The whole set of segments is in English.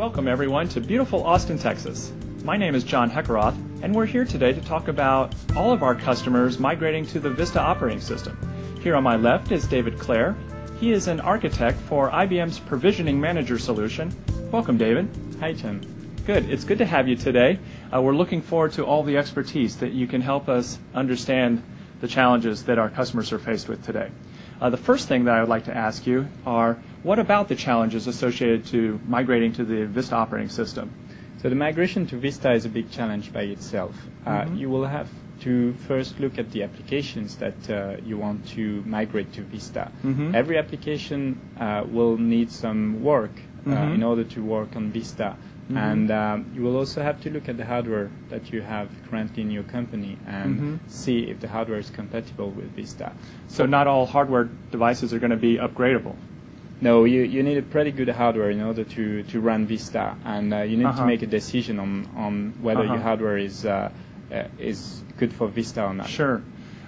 Welcome everyone to beautiful Austin, Texas. My name is John Heckeroth, and we're here today to talk about all of our customers migrating to the Vista Operating System. Here on my left is David Clerc. He is an architect for IBM's Provisioning Manager solution. Welcome, David. Hi, John. Good. It's good to have you today. We're looking forward to all the expertise that you can help us understand the challenges that our customers are faced with today. The first thing that I would like to ask you are, what about the challenges associated to migrating to the Vista operating system? So the migration to Vista is a big challenge by itself. You will have to first look at the applications that you want to migrate to Vista. Every application will need some work in order to work on Vista. And you will also have to look at the hardware that you have currently in your company and see if the hardware is compatible with Vista. So not all hardware devices are going to be upgradable? No, you need a pretty good hardware in order to run Vista, and you need to make a decision on whether your hardware is good for Vista or not. Sure.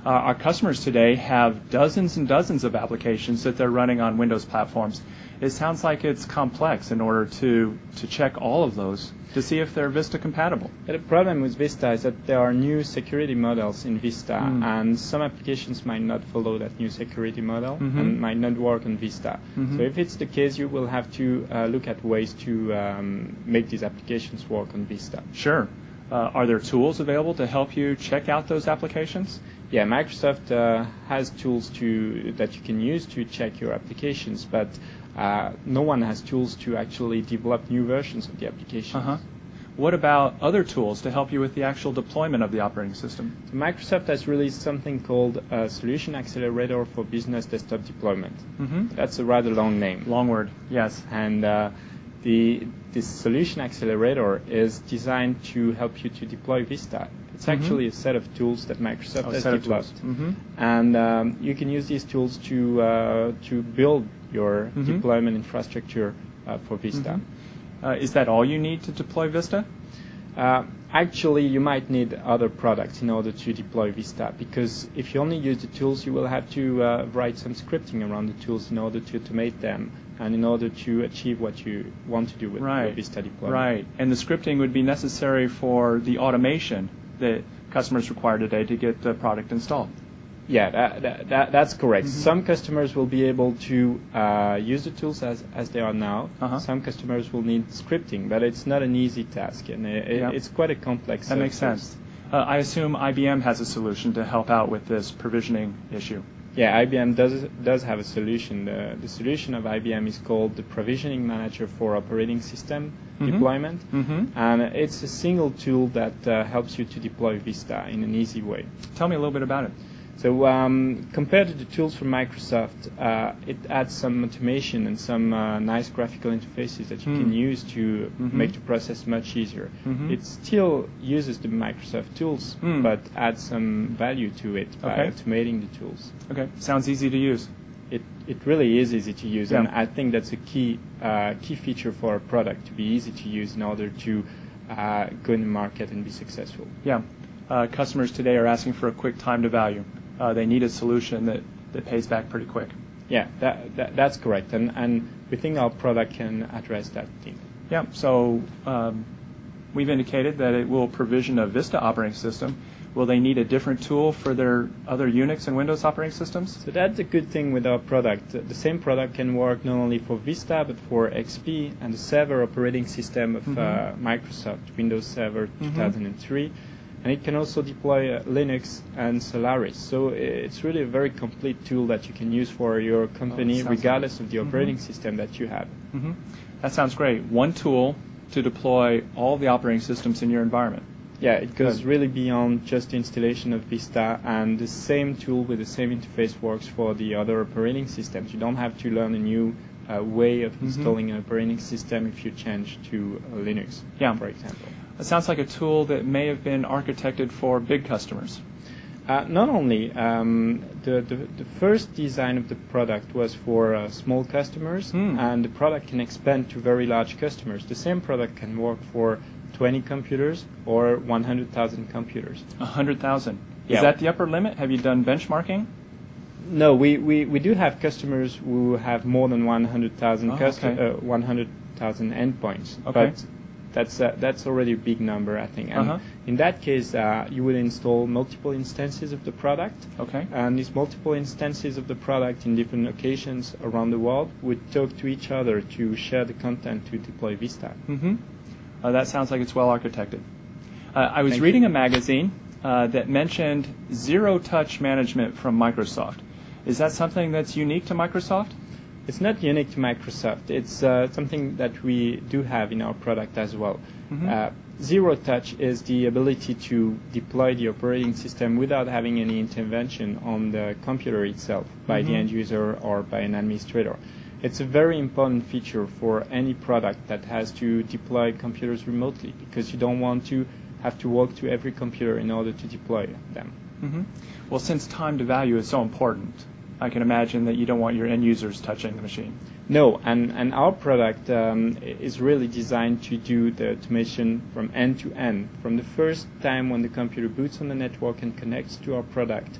Our customers today have dozens and dozens of applications that they're running on Windows platforms. It sounds like it's complex in order to check all of those to see if they're Vista compatible. The problem with Vista is that there are new security models in Vista, and some applications might not follow that new security model and might not work on Vista. So if it's the case, you will have to look at ways to make these applications work on Vista. Sure. Are there tools available to help you check out those applications? Yeah, Microsoft has tools that you can use to check your applications, but no one has tools to actually develop new versions of the applications. What about other tools to help you with the actual deployment of the operating system? So Microsoft has released something called a Solution Accelerator for Business Desktop Deployment. That's a rather long name. Long word, yes. And this Solution Accelerator is designed to help you to deploy Vista. It's actually a set of tools that Microsoft has developed. And you can use these tools to build your deployment infrastructure for Vista. Is that all you need to deploy Vista? Actually, you might need other products in order to deploy Vista, because if you only use the tools, you will have to write some scripting around the tools in order to automate them and in order to achieve what you want to do with your Vista deployment. Right, and the scripting would be necessary for the automation that customers require today to get the product installed. Yeah, that's correct. Some customers will be able to use the tools as they are now. Some customers will need scripting, but it's not an easy task, and it's quite a complex. That makes sense. I assume IBM has a solution to help out with this provisioning issue. Yeah, IBM does have a solution. The solution of IBM is called the Provisioning Manager for Operating System Deployment, and it's a single tool that helps you to deploy Vista in an easy way. Tell me a little bit about it. So compared to the tools from Microsoft, it adds some automation and some nice graphical interfaces that you can use to make the process much easier. It still uses the Microsoft tools, but adds some value to it by automating the tools. Okay, sounds easy to use. It really is easy to use, and I think that's a key feature for a product, to be easy to use in order to go in the market and be successful. Yeah, customers today are asking for a quick time to value. They need a solution that pays back pretty quick. Yeah, that's correct, and we think our product can address that thing. Yeah, so we've indicated that it will provision a Vista operating system. Will they need a different tool for their other Unix and Windows operating systems? So that's a good thing with our product. The same product can work not only for Vista, but for XP and the server operating system of Microsoft, Windows Server 2003. And it can also deploy Linux and Solaris. So it's really a very complete tool that you can use for your company, regardless of the operating system that you have. That sounds great. One tool to deploy all the operating systems in your environment. Yeah, it goes really beyond just the installation of Vista, and the same tool with the same interface works for the other operating systems. You don't have to learn a new way of installing an operating system if you change to Linux, for example. It sounds like a tool that may have been architected for big customers. Not only. The first design of the product was for small customers, and the product can expand to very large customers. The same product can work for 20 computers or 100,000 computers. 100,000? Is that the upper limit? Have you done benchmarking? No, we do have customers who have more than 100,000 100 1,000 endpoints. Okay. But that's already a big number, I think. And in that case, you would install multiple instances of the product. Okay. And these multiple instances of the product in different locations around the world would talk to each other to share the content to deploy Vista. That sounds like it's well architected. I was reading a magazine that mentioned zero-touch management from Microsoft. Is that something that's unique to Microsoft? It's not unique to Microsoft. It's something that we do have in our product as well. Zero touch is the ability to deploy the operating system without having any intervention on the computer itself by the end user or by an administrator. It's a very important feature for any product that has to deploy computers remotely, because you don't want to have to walk to every computer in order to deploy them. Well, since time to value is so important, I can imagine that you don't want your end users touching the machine. No, and our product is really designed to do the automation from end to end, from the first time when the computer boots on the network and connects to our product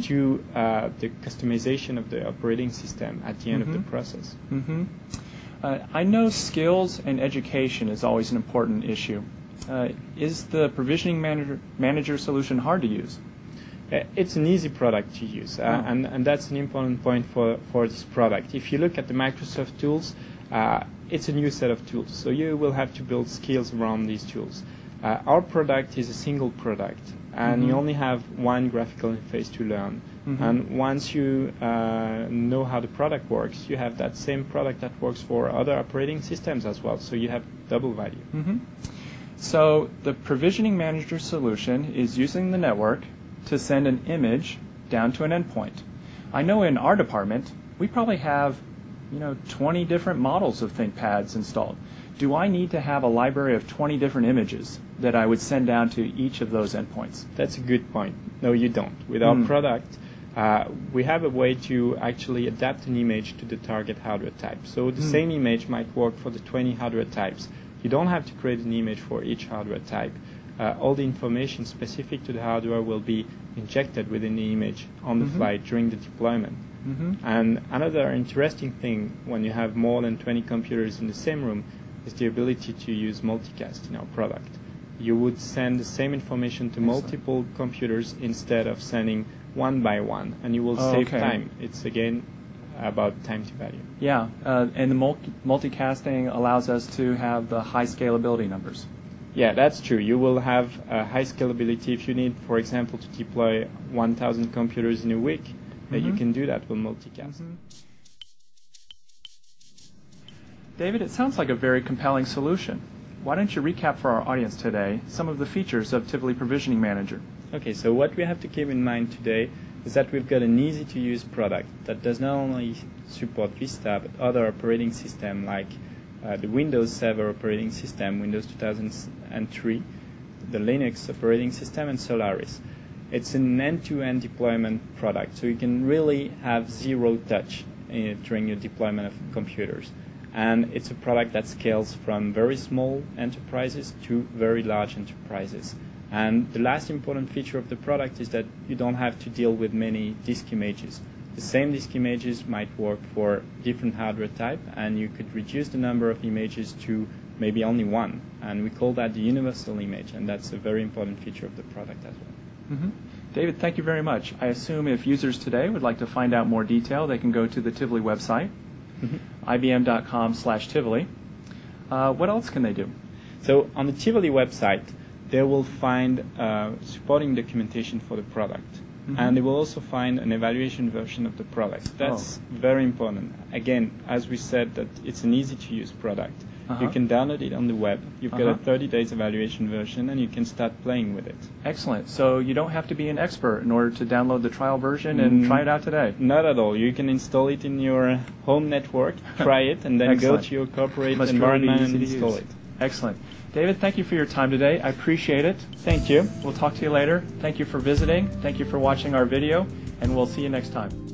to the customization of the operating system at the end of the process. I know skills and education is always an important issue. Is the provisioning manager solution hard to use? It's an easy product to use, and that's an important point for this product. If you look at the Microsoft tools, it's a new set of tools, so you will have to build skills around these tools. Our product is a single product, and you only have one graphical interface to learn. And once you know how the product works, you have that same product that works for other operating systems as well, so you have double value. So the provisioning manager solution is using the network to send an image down to an endpoint. I know in our department, we probably have 20 different models of ThinkPads installed. Do I need to have a library of 20 different images that I would send down to each of those endpoints? That's a good point. No, you don't. With our product, we have a way to actually adapt an image to the target hardware type. So the same image might work for the 20 hardware types. You don't have to create an image for each hardware type. All the information specific to the hardware will be injected within the image on the fly during the deployment. And another interesting thing when you have more than 20 computers in the same room is the ability to use multicast in our product. You would send the same information to multiple computers instead of sending one by one, and you will save time. It's again about time to value. Yeah, and the multicasting allows us to have the high scalability numbers. Yeah, that's true. You will have high scalability if you need, for example, to deploy 1,000 computers in a week. You can do that with multicast. David, it sounds like a very compelling solution. Why don't you recap for our audience today some of the features of Tivoli Provisioning Manager? Okay, so what we have to keep in mind today is that we've got an easy-to-use product that does not only support Vista, but other operating systems like the Windows Server operating system, Windows 2003, the Linux operating system, and Solaris. It's an end-to-end deployment product, so you can really have zero touch during your deployment of computers. And it's a product that scales from very small enterprises to very large enterprises. And the last important feature of the product is that you don't have to deal with many disk images. The same disk images might work for different hardware type, and you could reduce the number of images to maybe only one. And we call that the universal image, and that's a very important feature of the product as well. David, thank you very much. I assume if users today would like to find out more detail, they can go to the Tivoli website, ibm.com/Tivoli. What else can they do? So on the Tivoli website, they will find supporting documentation for the product. And they will also find an evaluation version of the product. That's very important. Again, as we said, that it's an easy-to-use product. You can download it on the web. You've got a 30 days evaluation version, and you can start playing with it. Excellent. So you don't have to be an expert in order to download the trial version and try it out today? Not at all. You can install it in your home network, try it, and then go to your corporate environment and install it. Excellent. David, thank you for your time today. I appreciate it. Thank you. We'll talk to you later. Thank you for visiting. Thank you for watching our video, and we'll see you next time.